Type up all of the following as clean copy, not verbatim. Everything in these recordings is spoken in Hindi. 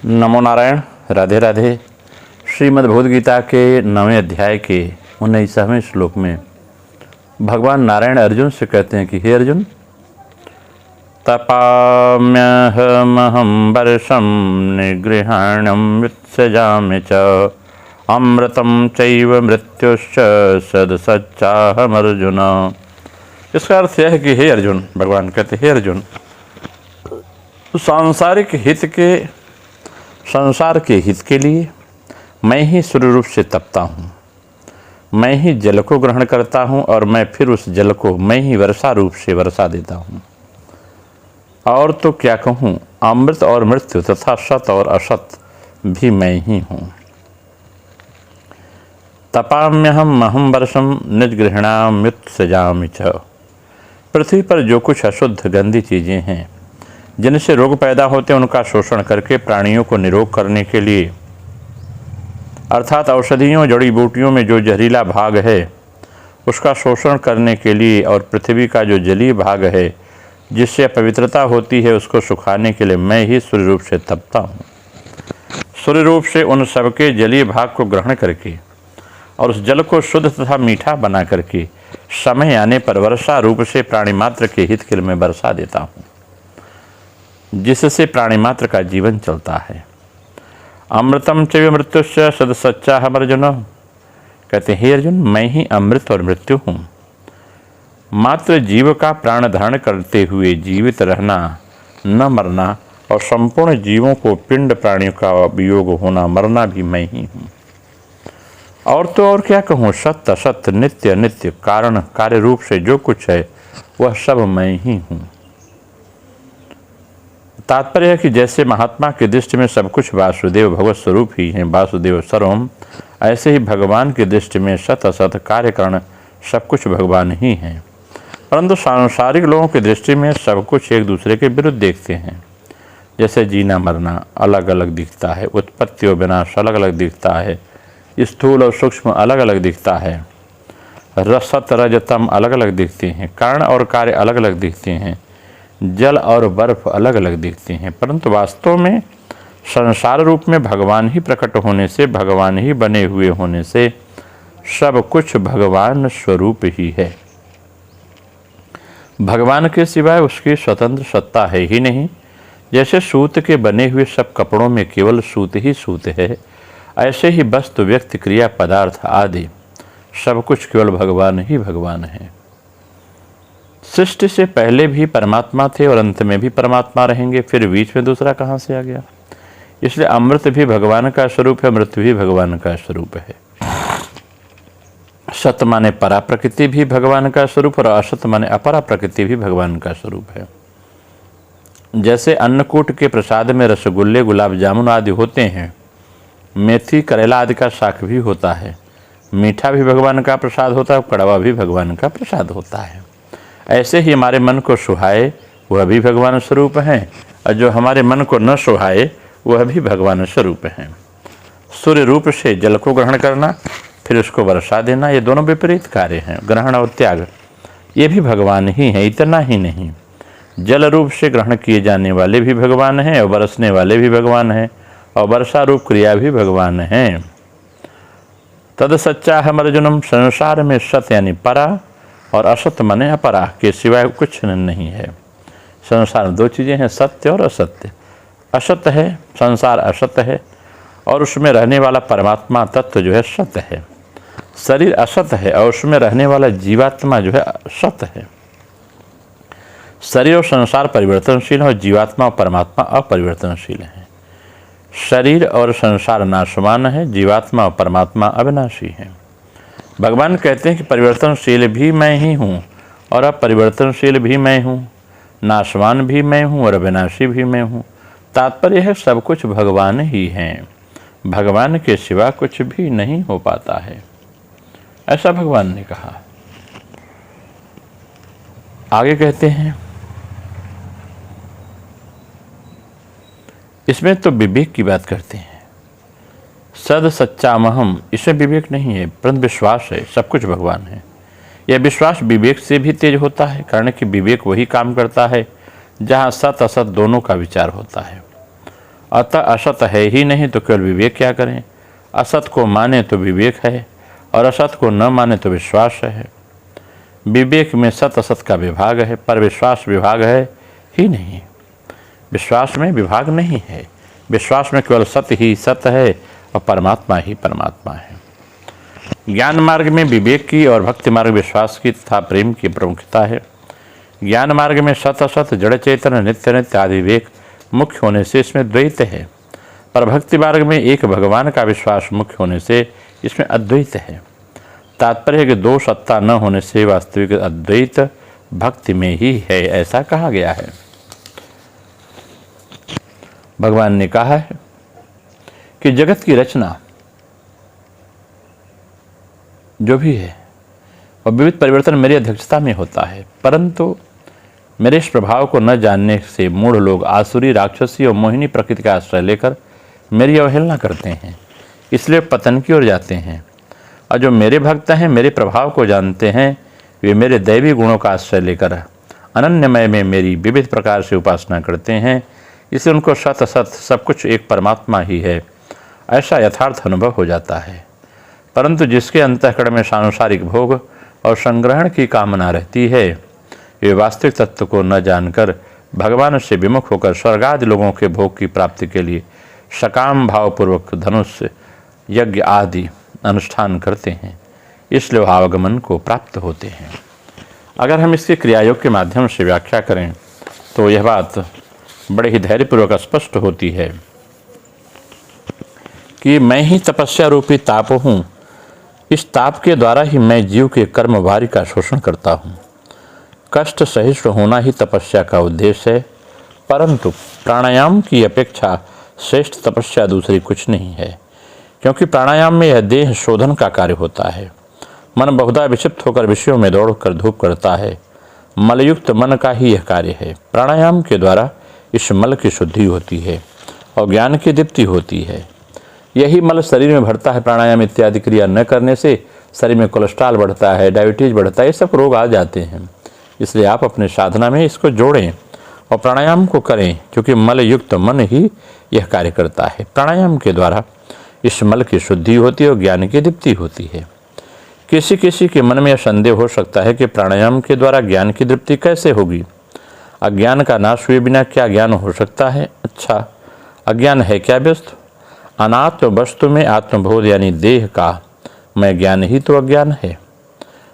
नमो नारायण। राधे राधे। श्रीमद् भगवद गीता के 9वें अध्याय के 19वें श्लोक में भगवान नारायण अर्जुन से कहते हैं कि हे अर्जुन, तपाम्यहमहं वर्षं निगृहाणं व्युत्सजामि च अमृतं चैव मृत्युश्च सदसच्चाहमर्जुन। इसका अर्थ यह है कि हे अर्जुन, भगवान कहते हे अर्जुन, संसार के हित के लिए मैं ही सूर्य रूप से तपता हूँ, मैं ही जल को ग्रहण करता हूँ और मैं फिर उस जल को मैं ही वर्षा रूप से वर्षा देता हूँ। और तो क्या कहूँ, अमृत और मृत्यु तथा सत और असत भी मैं ही हूँ। तपाम्यहम महम वर्षम निजगृहणाम्युत्सजामि च। पृथ्वी पर जो कुछ अशुद्ध गंदी चीज़ें हैं जिनसे रोग पैदा होते हैं, उनका शोषण करके प्राणियों को निरोग करने के लिए, अर्थात औषधियों जड़ी बूटियों में जो जहरीला भाग है उसका शोषण करने के लिए, और पृथ्वी का जो जलीय भाग है जिससे अपवित्रता होती है उसको सुखाने के लिए मैं ही सूर्य रूप से तपता हूँ। सूर्य रूप से उन सबके जलीय भाग को ग्रहण करके और उस जल को शुद्ध तथा मीठा बना करके समय आने पर वर्षा रूप से प्राणी मात्र के हित के लिए मैं वर्षा देता हूँ, जिससे प्राणी मात्र का जीवन चलता है। अमृतम चैव मृत्युश्च सदसच्चाहम् अर्जुन। कहते हैं हे अर्जुन, मैं ही अमृत और मृत्यु हूँ। मात्र जीव का प्राण धारण करते हुए जीवित रहना, न मरना, और संपूर्ण जीवों को पिंड प्राणियों का वियोग होना, मरना भी मैं ही हूँ। और तो और क्या कहूँ, सत्य असत्य, नित्य नित्य, कारण कार्य रूप से जो कुछ है वह सब मैं ही हूँ। तात्पर्य है कि जैसे महात्मा की दृष्टि में सब कुछ वासुदेव भगवत स्वरूप ही हैं, वासुदेव सर्वम, ऐसे ही भगवान की दृष्टि में सत असत कार्यकरण सब कुछ भगवान ही हैं। परंतु सांसारिक लोगों की दृष्टि में सब कुछ एक दूसरे के विरुद्ध देखते हैं। जैसे जीना मरना अलग अलग दिखता है, उत्पत्ति और विनाश अलग अलग दिखता है, स्थूल और सूक्ष्म अलग अलग दिखता है, रसत रजतम अलग अलग दिखते हैं, कारण और कार्य अलग अलग दिखते हैं, जल और बर्फ अलग अलग दिखते हैं। परंतु वास्तव में संसार रूप में भगवान ही प्रकट होने से, भगवान ही बने हुए होने से सब कुछ भगवान स्वरूप ही है। भगवान के सिवाय उसकी स्वतंत्र सत्ता है ही नहीं। जैसे सूत के बने हुए सब कपड़ों में केवल सूत ही सूत है, ऐसे ही वस्तु, व्यक्ति, क्रिया, पदार्थ आदि सब कुछ केवल भगवान ही भगवान है। सृष्टि से पहले भी परमात्मा थे और अंत में भी परमात्मा रहेंगे, फिर बीच में दूसरा कहाँ से आ गया। इसलिए अमृत भी भगवान का स्वरूप है, मृत्यु भी भगवान का स्वरूप है। सत माने परा प्रकृति भी भगवान का स्वरूप और असत माने अपरा प्रकृति भी भगवान का स्वरूप है। जैसे अन्नकूट के प्रसाद में रसगुल्ले, गुलाब जामुन आदि होते हैं, मेथी, करेला आदि का शाक भी होता है, मीठा भी भगवान का प्रसाद होता है, कड़वा भी भगवान का प्रसाद होता है। ऐसे ही हमारे मन को सुहाए वह भी भगवान स्वरूप हैं, और जो हमारे मन को न सुहाए वह भी भगवान स्वरूप हैं। सूर्य रूप से जल को ग्रहण करना, फिर उसको वर्षा देना, ये दोनों विपरीत कार्य हैं। ग्रहण और त्याग ये भी भगवान ही हैं। इतना ही नहीं, जल रूप से ग्रहण किए जाने वाले भी भगवान हैं और बरसने वाले भी भगवान हैं, और वर्षा रूप क्रिया भी भगवान हैं। तद सच्चाहम् अर्जुनम। संसार में सत यानी परा और असत माने अपरा के सिवाय कुछ नहीं है। संसार में दो चीज़ें हैं, सत्य और असत्य। असत है संसार, असत है, और उसमें रहने वाला परमात्मा तत्व जो है सत्य है। शरीर असत है और उसमें रहने वाला जीवात्मा जो है सत्य है। शरीर और संसार परिवर्तनशील है और जीवात्मा और परमात्मा अपरिवर्तनशील है। शरीर और संसार नाशवान है, जीवात्मा और परमात्मा अविनाशी है। भगवान कहते हैं कि परिवर्तनशील भी मैं ही हूँ और अपरिवर्तनशील भी मैं हूँ, नाशवान भी मैं हूँ और अविनाशी भी मैं हूँ। तात्पर्य है सब कुछ भगवान ही हैं, भगवान के सिवा कुछ भी नहीं हो पाता है, ऐसा भगवान ने कहा। आगे कहते हैं, इसमें तो विवेक की बात करते हैं। सद सच्चामहम, इसमें विवेक नहीं है परंतु विश्वास है, सब कुछ भगवान है। यह विश्वास विवेक से भी तेज होता है, कारण कि विवेक वही काम करता है जहाँ सत असत दोनों का विचार होता है। अतः असत है ही नहीं तो केवल विवेक क्या करें। असत को माने तो विवेक है और असत को न माने तो विश्वास है। विवेक में सत असत का विभाग है, पर विश्वास विभाग है ही नहीं। विश्वास में विभाग नहीं है। विश्वास में केवल सत्य ही सत्य है और परमात्मा ही परमात्मा है। ज्ञान मार्ग में विवेक की और भक्ति मार्ग विश्वास की तथा प्रेम की प्रमुखता है। ज्ञान मार्ग में सत असत, जड़ चेतन, नित्य नित्य आदि विवेक मुख्य होने से इसमें द्वैत है, पर भक्ति मार्ग में एक भगवान का विश्वास मुख्य होने से इसमें अद्वैत है। तात्पर्य है कि दो सत्ता न होने से वास्तविक अद्वैत भक्ति में ही है, ऐसा कहा गया है। भगवान ने कहा है कि जगत की रचना जो भी है और विविध परिवर्तन मेरी अध्यक्षता में होता है, परंतु मेरे इस प्रभाव को न जानने से मूढ़ लोग आसुरी, राक्षसी और मोहिनी प्रकृति का आश्रय लेकर मेरी अवहेलना करते हैं, इसलिए पतन की ओर जाते हैं। और जो मेरे भक्त हैं, मेरे प्रभाव को जानते हैं, वे मेरे दैवी गुणों का आश्रय लेकर अनन्यमय में मेरी विविध प्रकार से उपासना करते हैं, इसलिए उनको सत असत सब कुछ एक परमात्मा ही है ऐसा यथार्थ अनुभव हो जाता है। परंतु जिसके अंतःकरण में सांसारिक भोग और संग्रहण की कामना रहती है, वे वास्तविक तत्व को न जानकर भगवान से विमुख होकर स्वर्गादि लोगों के भोग की प्राप्ति के लिए सकाम भावपूर्वक धनुष यज्ञ आदि अनुष्ठान करते हैं, इसलिए आवागमन को प्राप्त होते हैं। अगर हम इसके क्रियायोग के माध्यम से व्याख्या करें तो यह बात बड़े ही धैर्यपूर्वक स्पष्ट होती है कि मैं ही तपस्या रूपी ताप हूँ। इस ताप के द्वारा ही मैं जीव के कर्म भारी का शोषण करता हूँ। कष्ट सहिष्णु होना ही तपस्या का उद्देश्य है, परंतु प्राणायाम की अपेक्षा श्रेष्ठ तपस्या दूसरी कुछ नहीं है, क्योंकि प्राणायाम में यह देह शोधन का कार्य होता है। मन बहुधा विक्षिप्त होकर विषयों में दौड़कर धूप करता है, मलयुक्त मन का ही यह कार्य है। प्राणायाम के द्वारा इस मल की शुद्धि होती है और ज्ञान की दीप्ति होती है। यही मल शरीर में भरता है। प्राणायाम इत्यादि क्रिया न करने से शरीर में कोलेस्ट्रॉल बढ़ता है, डायबिटीज बढ़ता है, ये सब रोग आ जाते हैं। इसलिए आप अपने साधना में इसको जोड़ें और प्राणायाम को करें, क्योंकि मल युक्त मन ही यह कार्य करता है। प्राणायाम के द्वारा इस मल की शुद्धि होती है और ज्ञान की दीप्ति होती है। किसी किसी के मन में यह संदेह हो सकता है कि प्राणायाम के द्वारा ज्ञान की दीप्ति कैसे होगी। अज्ञान का नाश हुए बिना क्या ज्ञान हो सकता है। अच्छा, अज्ञान है क्या वस्तु? अनात्म वस्तु में आत्मबोध यानी देह का मैं ज्ञान ही तो अज्ञान है।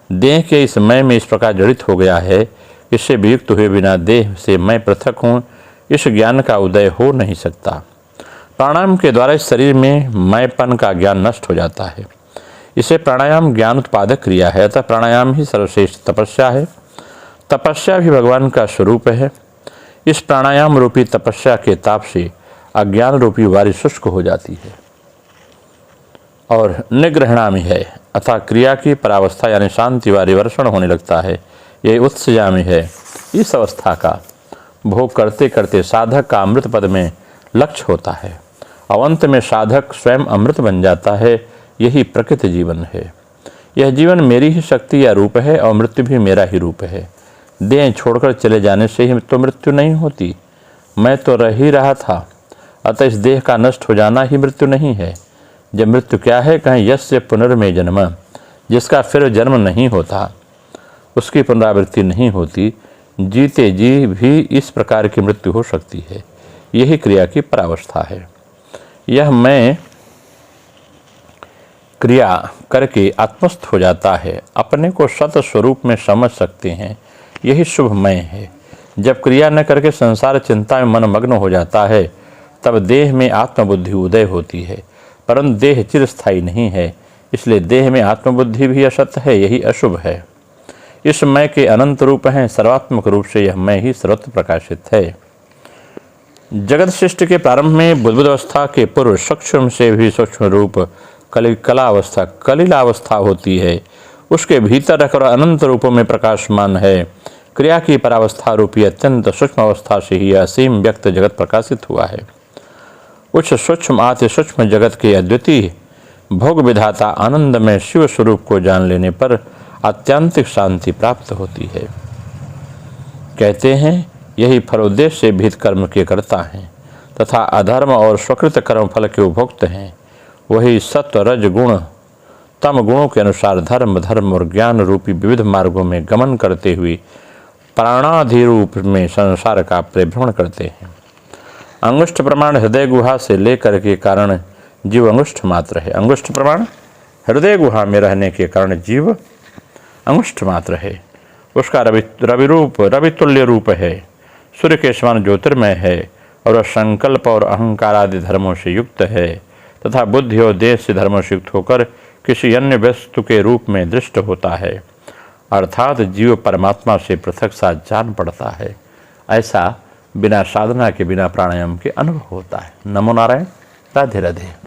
देह के इस मैं में इस प्रकार जड़ित हो गया है, इससे वियुक्त हुए बिना देह से मैं पृथक हूँ, इस ज्ञान का उदय हो नहीं सकता। प्राणायाम के द्वारा इस शरीर में मैंपन का ज्ञान नष्ट हो जाता है। इसे प्राणायाम ज्ञान उत्पादक क्रिया है, अतः प्राणायाम ही सर्वश्रेष्ठ तपस्या है। तपस्या भी भगवान का स्वरूप है। इस प्राणायाम रूपी तपस्या के ताप से अज्ञान रूपी वारी शुष्क हो जाती है और निग्रहणामी है, अतः क्रिया की परावस्था यानी शांति वारी वर्षण होने लगता है। यही उत्सजामी है। इस अवस्था का भोग करते करते साधक का अमृत पद में लक्ष्य होता है और अंत में साधक स्वयं अमृत बन जाता है। यही प्रकृत जीवन है। यह जीवन मेरी ही शक्ति या रूप है और मृत्यु भी मेरा ही रूप है। देह छोड़कर चले जाने से ही तो मृत्यु नहीं होती, मैं तो रह ही रहा था। अतः इस देह का नष्ट हो जाना ही मृत्यु नहीं है। जब मृत्यु क्या है, कहीं यस्य पुनर्मेय जन्म, जिसका फिर जन्म नहीं होता, उसकी पुनरावृत्ति नहीं होती, जीते जी भी इस प्रकार की मृत्यु हो सकती है। यही क्रिया की परावस्था है। यह मैं क्रिया करके आत्मस्थ हो जाता है, अपने को सत स्वरूप में समझ सकते हैं। यही शुभ मैं है। जब क्रिया न करके संसार चिंता में मन मग्न हो जाता है, तब देह में आत्मबुद्धि उदय होती है, परंतु देह चिरस्थायी नहीं है, इसलिए देह में आत्मबुद्धि भी असत है। यही अशुभ है। इस मैं के अनंत रूप हैं। सर्वात्मक रूप से यह मैं ही सर्वत्र प्रकाशित है। जगत सृष्टि के प्रारंभ में बुद्ध अवस्था के पूर्व सूक्ष्म से भी सूक्ष्म रूप कलिकावस्था कलिलावस्था होती है। उसके भीतर रहकर अनंत रूपों में प्रकाशमान है। क्रिया की परावस्था रूपी अत्यंत सूक्ष्म अवस्था से ही असीम व्यक्त जगत प्रकाशित हुआ है। उच्च सूक्ष्म आति सूक्ष्म जगत के अद्वितीय भोग विधाता आनंद में शिव स्वरूप को जान लेने पर आत्यांतिक शांति प्राप्त होती है। कहते हैं यही फलोद्देश्य से भीत कर्म के करता हैं। तथा अधर्म और स्वकृत कर्म फल के उपभोक्त हैं, वही सत्व रज गुण तम गुणों के अनुसार धर्म और ज्ञान रूपी विविध मार्गों में गमन करते हुए प्राणाधि रूप में संसार का परिभ्रमण करते हैं। अंगुष्ठ प्रमाण हृदय गुहा से लेकर के कारण जीव अंगुष्ठ मात्र है। अंगुष्ठ प्रमाण हृदय गुहा में रहने के कारण जीव अंगुष्ठ मात्र है। उसका रवि तुल्य रूप है, सूर्य के समान ज्योतिर्मय है और वह संकल्प और अहंकार आदि धर्मों से युक्त है तथा बुद्धि और देश से धर्मों से युक्त होकर किसी अन्य वस्तु के रूप में दृष्ट होता है, अर्थात जीव परमात्मा से पृथक सा जान पड़ता है। ऐसा बिना साधना के, बिना प्राणायाम के अनुभव होता है। नमो नारायण। राधे राधे।